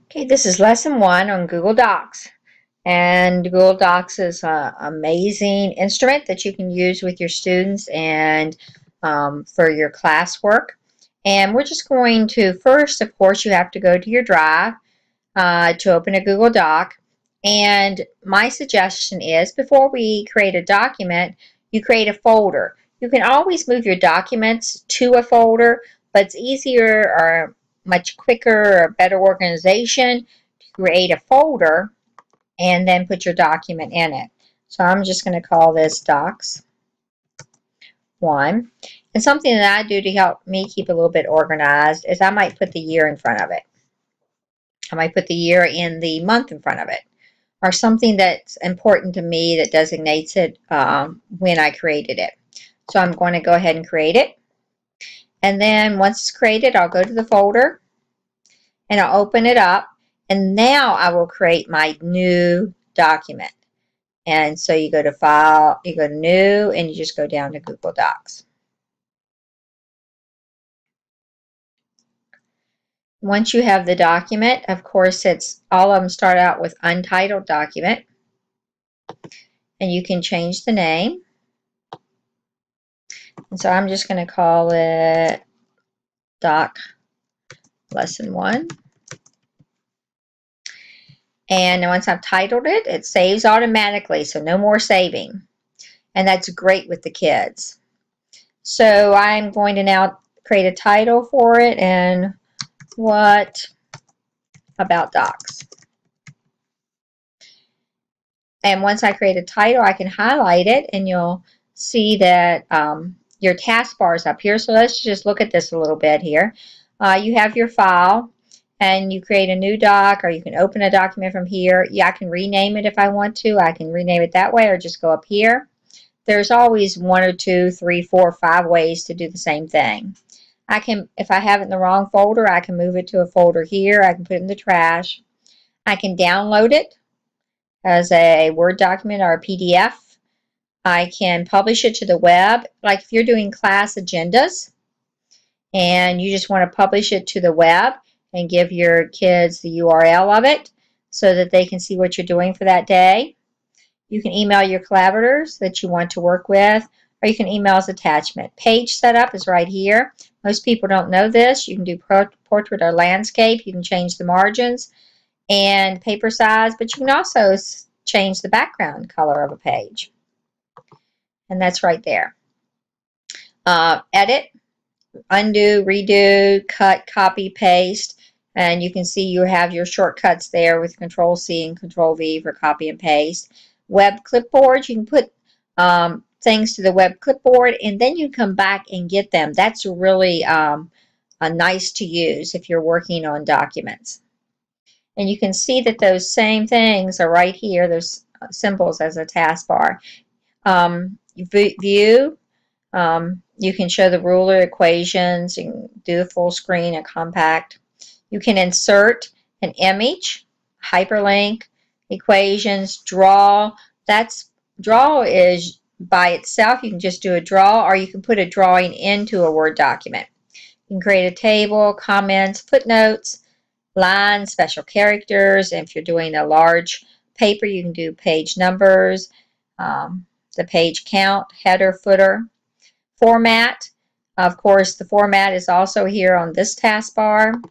Okay, this is lesson 1 on Google Docs. And Google Docs is an amazing instrument that you can use with your students and for your classwork. And we're just going to, first, of course, you have to go to your Drive to open a Google Doc. And my suggestion is, before we create a document, you create a folder. You can always move your documents to a folder, but it's easier or much quicker or better organization to create a folder and then put your document in it. So I'm just going to call this Docs 1. And something that I do to help me keep a little bit organized is I might put the year in front of it. I might put the year in the month in front of it, or something that's important to me that designates it when I created it. So I'm going to go ahead and create it. And then once it's created, I'll go to the folder and I'll open it up. And now I will create my new document. And so you go to File, you go to New, and you just go down to Google Docs. Once you have the document, of course, it's all of them start out with Untitled Document. And you can change the name. And so I'm just going to call it Doc Lesson 1. And once I've titled it, it saves automatically, so no more saving. And that's great with the kids. So I'm going to now create a title for it, and what about docs? And once I create a title, I can highlight it, and you'll see that your taskbar is up here. So let's just look at this a little bit here. You have your file, and you create a new doc, or you can open a document from here. Yeah, I can rename it if I want to. I can rename it that way, or just go up here. There's always 1 or 2, 3, 4, 5 ways to do the same thing. I can, if I have it in the wrong folder, I can move it to a folder here. I can put it in the trash. I can download it as a Word document or a PDF. I can publish it to the web. Like if you're doing class agendas and you just want to publish it to the web and give your kids the URL of it so that they can see what you're doing for that day. You can email your collaborators that you want to work with, or you can email as attachment. Page setup is right here. Most people don't know this. You can do portrait or landscape. You can change the margins and paper size, but you can also change the background color of a page. And that's right there. Edit, undo, redo, cut, copy, paste. And you can see you have your shortcuts there with Control-C and Control-V for copy and paste. Web clipboard, you can put things to the web clipboard, and then you come back and get them. That's really nice to use if you're working on documents. And you can see that those same things are right here, those symbols as a taskbar. View, you can show the ruler, equations, you can do a full screen, a compact. You can insert an image, hyperlink, equations, draw. Draw is by itself. You can just do a draw, or you can put a drawing into a Word document. You can create a table, comments, footnotes, lines, special characters. And if you're doing a large paper, you can do page numbers, the page count, header, footer. Format, of course, the format is also here on this taskbar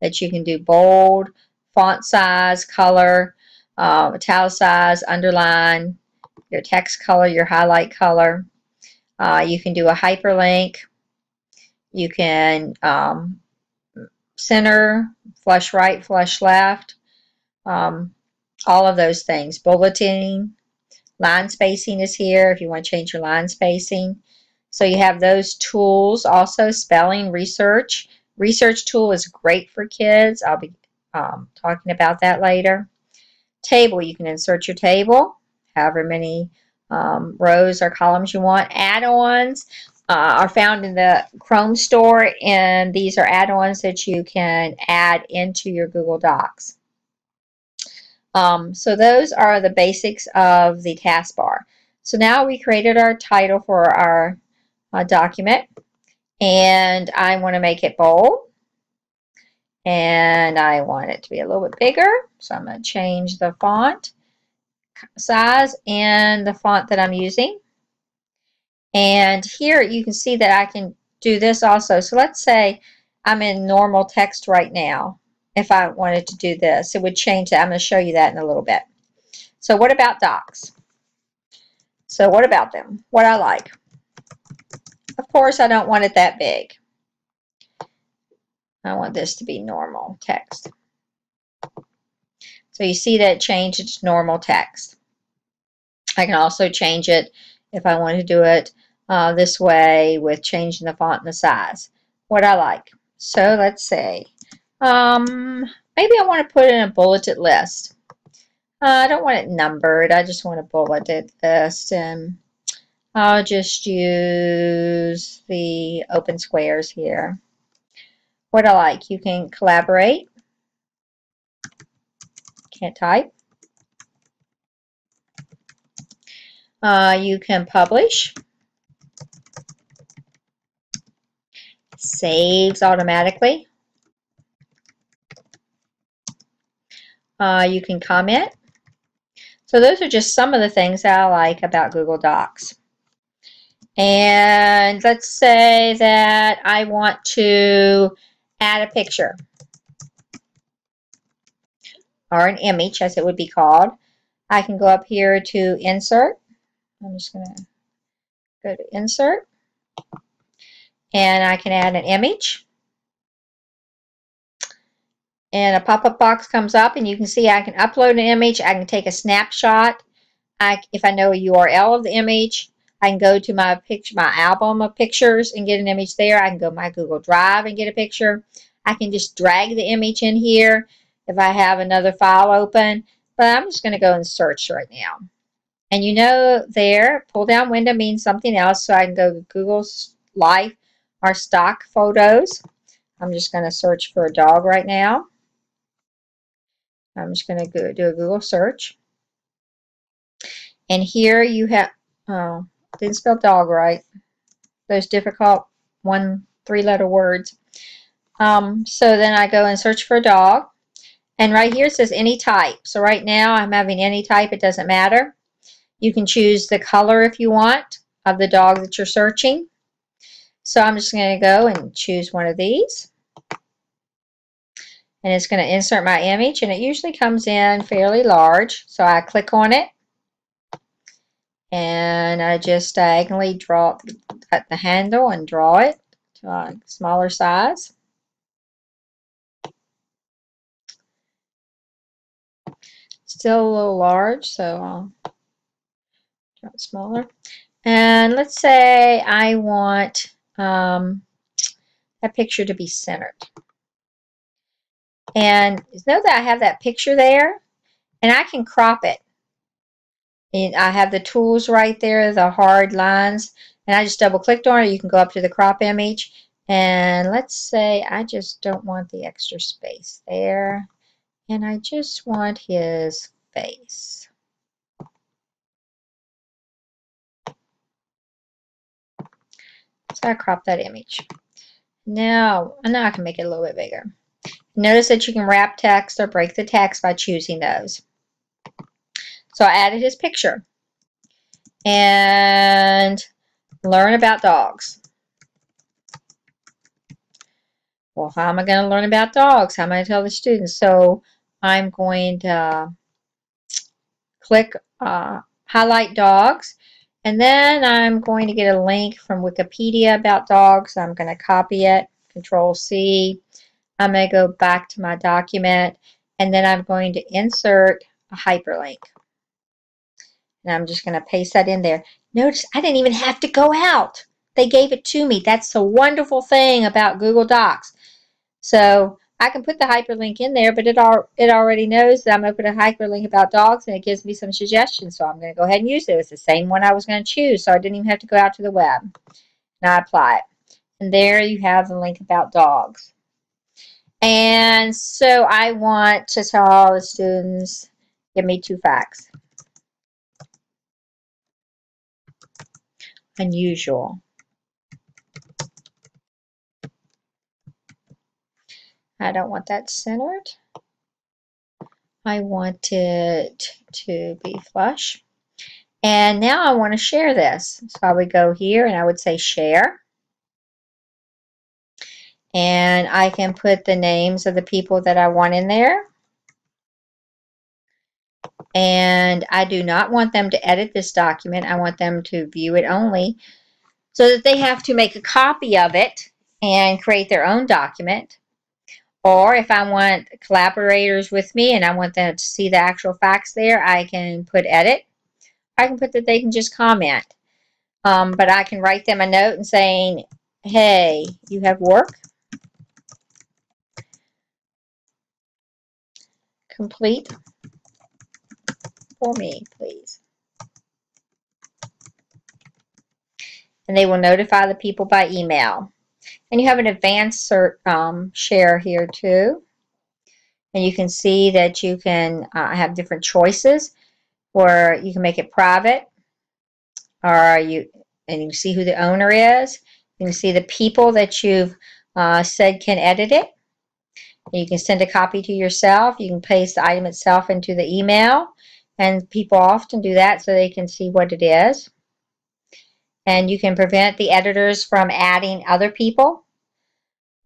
that you can do bold, font size, color, italicize, underline, your text color, your highlight color. You can do a hyperlink. You can center, flush right, flush left, all of those things. Bulleting, line spacing is here if you want to change your line spacing. So you have those tools. Also spelling, research. Research tool is great for kids. I'll be talking about that later. Table, you can insert your table, however many rows or columns you want. Add-ons are found in the Chrome store, and these are add-ons that you can add into your Google Docs. So those are the basics of the taskbar. So now we created our title for our document, and I want to make it bold, And I want it to be a little bit bigger, so I'm going to change the font size and the font that I'm using. And here you can see that I can do this also. So let's say I'm in normal text right now. If I wanted to do this, it would change that. I'm going to show you that in a little bit. So what about docs? So what about them? What I like? Of course, I don't want it that big. I want this to be normal text. So you see that it changed it to normal text. I can also change it if I want to do it this way with changing the font and the size. What I like. So let's say maybe I want to put in a bulleted list. I don't want it numbered. I just want a bulleted list, and I'll just use the open squares here. What I like. You can collaborate. Can't type. You can publish. Saves automatically. You can comment. So those are just some of the things that I like about Google Docs. And let's say that I want to add a picture or an image, as it would be called. I can go up here to Insert. I'm just going to go to Insert, and I can add an image. And a pop-up box comes up, and you can see I can upload an image. I can take a snapshot. If I know a URL of the image, I can go to my album of pictures and get an image there. I can go to my Google Drive and get a picture. I can just drag the image in here if I have another file open. But I'm just going to go and search right now. And you know there, pull down window means something else. So I can go to Google's Life or stock photos. I'm just going to search for a dog right now. I'm just going to go do a Google search. And here you have, oh, didn't spell dog right. Those difficult 3-letter words. So then I go and search for a dog. And right here it says any type. So right now I'm having any type. It doesn't matter. You can choose the color if you want of the dog that you're searching. So I'm just going to go and choose one of these. And it's going to insert my image. And it usually comes in fairly large. So I click on it. And I just diagonally draw at the handle and draw it to a smaller size. Still a little large, so I'll draw it smaller. And let's say I want that picture to be centered. And know that I have that picture there, and I can crop it. And I have the tools right there, the hard lines, and I just double clicked on it. You can go up to the crop image, and let's say I just don't want the extra space there, and I just want his face. So I crop that image. Now I can make it a little bit bigger. Notice that you can wrap text or break the text by choosing those. So I added his picture. And learn about dogs. Well, how am I going to learn about dogs? How am I going to tell the students? So I'm going to click highlight dogs. And then I'm going to get a link from Wikipedia about dogs. I'm going to copy it, Control C. I'm going to go back to my document, and then I'm going to insert a hyperlink. And I'm just going to paste that in there. Notice I didn't even have to go out. They gave it to me. That's the wonderful thing about Google Docs. So I can put the hyperlink in there, but it already knows that I'm going to put a hyperlink about dogs, and it gives me some suggestions. So I'm going to go ahead and use it. It's the same one I was going to choose, so I didn't even have to go out to the web. Now I apply it. And there you have the link about dogs. And so I want to tell all the students, give me 2 facts. Unusual. I don't want that centered. I want it to be flush. And now I want to share this. So I would go here and I would say share. And I can put the names of the people that I want in there. And I do not want them to edit this document. I want them to view it only, so that they have to make a copy of it and create their own document. Or if I want collaborators with me and I want them to see the actual facts there, I can put edit. I can put that they can just comment. But I can write them a note and saying, hey, you have work. Complete for me, please. And they will notify the people by email. And you have an advanced share here too. And you can see that you can have different choices where you can make it private, and you can see who the owner is. You can see the people that you've said can edit it. You can send a copy to yourself. You can paste the item itself into the email. And people often do that so they can see what it is. And you can prevent the editors from adding other people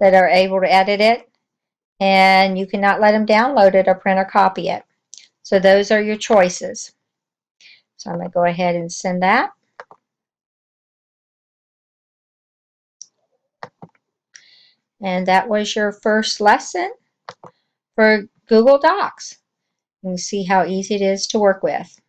that are able to edit it. And you cannot let them download it or print or copy it. So those are your choices. So I'm going to go ahead and send that. And that was your first lesson for Google Docs. You can see how easy it is to work with.